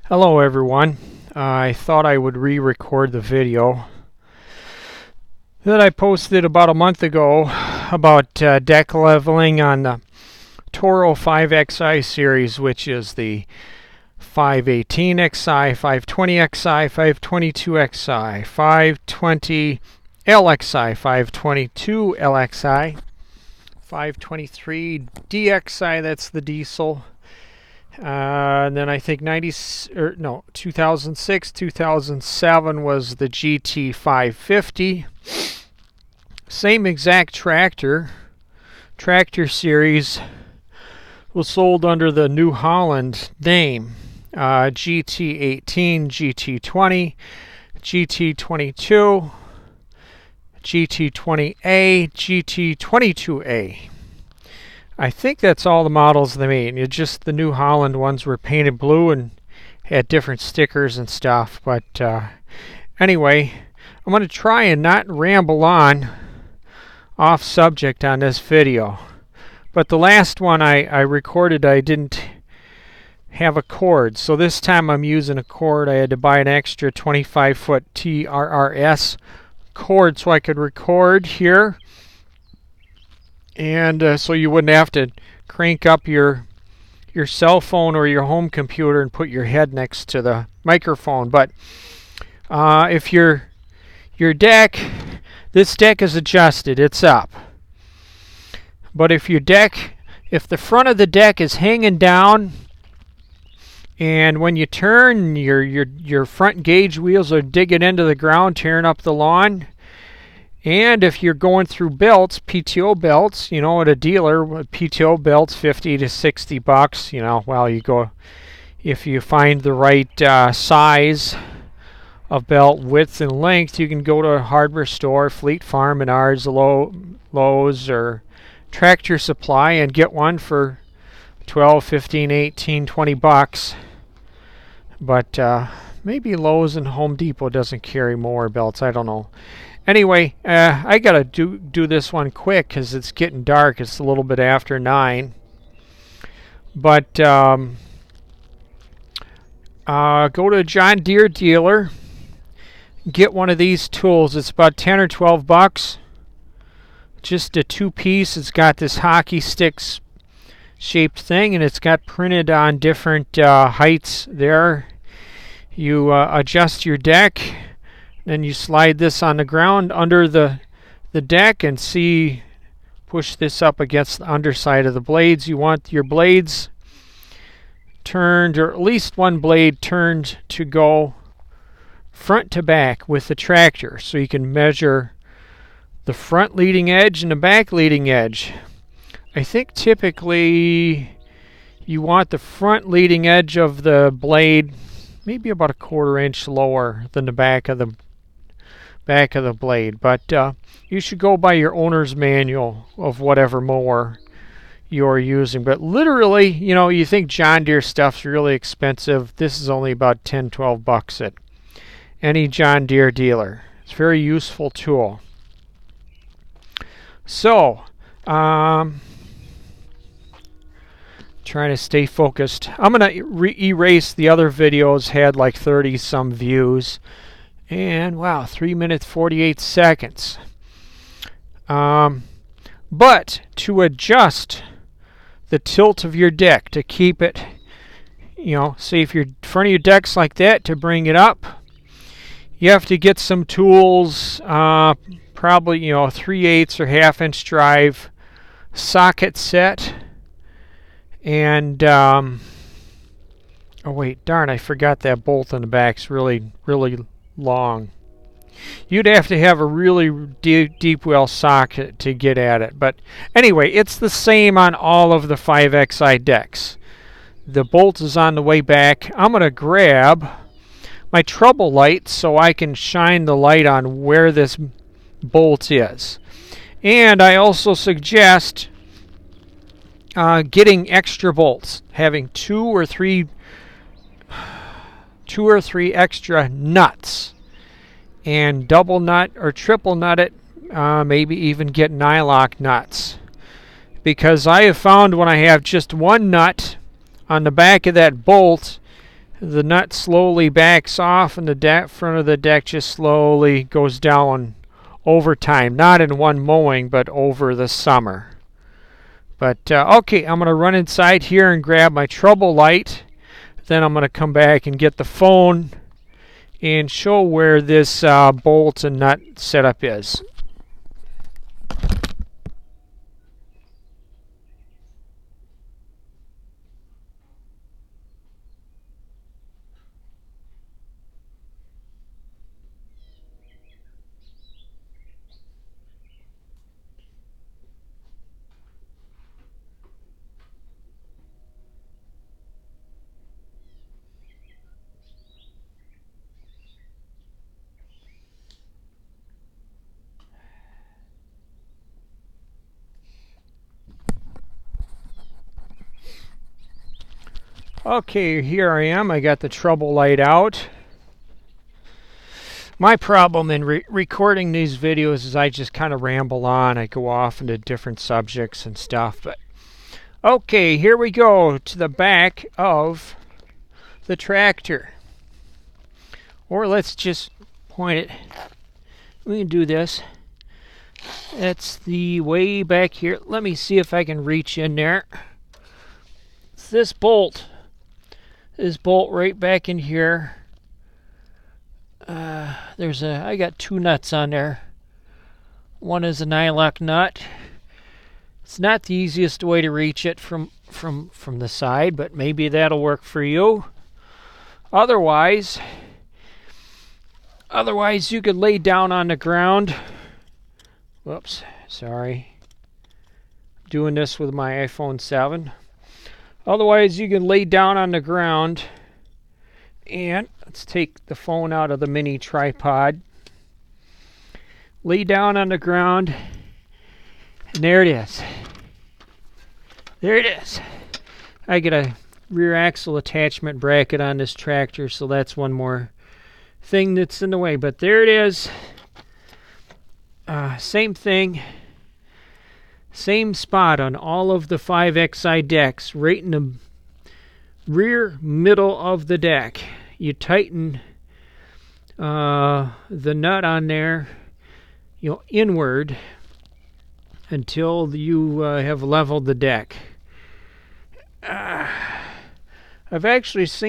Hello everyone. I thought I would re-record the video that I posted about a month ago about deck leveling on the Toro 5XI series, which is the 518XI, 520XI, 522XI, 520LXI, 522LXI, 523DXI, that's the diesel. And then I think 2006, 2007 was the GT550. Same exact tractor series was sold under the New Holland name. GT18, GT20, GT22, GT20A, GT22A. I think that's all the models they made. It's just the New Holland ones were painted blue and had different stickers and stuff. But anyway, I'm going to try and not ramble on off subject on this video. But the last one I recorded, I didn't have a cord. So this time I'm using a cord. I had to buy an extra 25-foot TRRS cord so I could record here. And so you wouldn't have to crank up your cell phone or your home computer and put your head next to the microphone. But if your deck, this deck is adjusted, it's up. But if the front of the deck is hanging down, and when you turn, your front gauge wheels are digging into the ground, tearing up the lawn. And if you're going through belts, PTO belts, you know, at a dealer, PTO belts, 50 to 60 bucks, you know, well, you go, if you find the right size of belt width and length, you can go to a hardware store, Fleet Farm, Menards, Lowe's, or Tractor Supply and get one for 12, 15, 18, 20 bucks. But maybe Lowe's and Home Depot doesn't carry more belts, I don't know. Anyway, I gotta do this one quick because it's getting dark. It's a little bit after 9. But go to a John Deere dealer, get one of these tools. It's about 10 or 12 bucks. Just a 2-piece. It's got this hockey sticks shaped thing, and it's got printed on different heights there. You adjust your deck. Then you slide this on the ground under the deck and push this up against the underside of the blades. You want your blades turned, or at least one blade turned to go front to back with the tractor, so you can measure the front leading edge and the back leading edge. I think typically you want the front leading edge of the blade maybe about a 1/4 inch lower than the back of the blade, but you should go by your owner's manual of whatever mower you're using. But literally, you know, you think John Deere stuff's really expensive. This is only about 10, 12 bucks at any John Deere dealer. It's a very useful tool. So, trying to stay focused. I'm going to erase the other videos, had like 30 some views. And wow, 3 minutes 48 seconds. But to adjust the tilt of your deck to keep it, you know, say if your front of your deck's like that, to bring it up, you have to get some tools, probably, you know, 3/8 or 1/2 inch drive socket set. And oh wait, darn, I forgot that bolt in the back's really long. You'd have to have a really deep well socket to get at it. But anyway, it's the same on all of the 5XI decks. The bolt is on the way back. I'm going to grab my trouble light so I can shine the light on where this bolt is. And I also suggest getting extra bolts, having two or three extra nuts, and double nut or triple nut it, maybe even get nylock nuts, because I have found when I have just one nut on the back of that bolt, the nut slowly backs off and the front of the deck just slowly goes down over time. Not in one mowing, but over the summer. But okay, I'm going to run inside here and grab my trouble light. Then I'm going to come back and get the phone and show where this bolt and nut setup is. Okay, here I am. I got the trouble light out. My problem in recording these videos is I just kind of ramble on. I go off into different subjects and stuff. But okay, here we go to the back of the tractor. Or let's just point it. We can do this. That's the way back here. Let me see if I can reach in there. It's this bolt. This bolt right back in here. I got two nuts on there. One is a nylock nut. It's not the easiest way to reach it from the side, but maybe that'll work for you. Otherwise you could lay down on the ground. Whoops, sorry. I'm doing this with my iPhone 7. Otherwise, you can lay down on the ground, and let's take the phone out of the mini tripod. Lay down on the ground, and there it is. There it is. I get a rear axle attachment bracket on this tractor, so that's one more thing that's in the way. But there it is. Same thing. Same spot on all of the 5XI decks, right in the rear middle of the deck. You tighten the nut on there, inward until you have leveled the deck. I've actually seen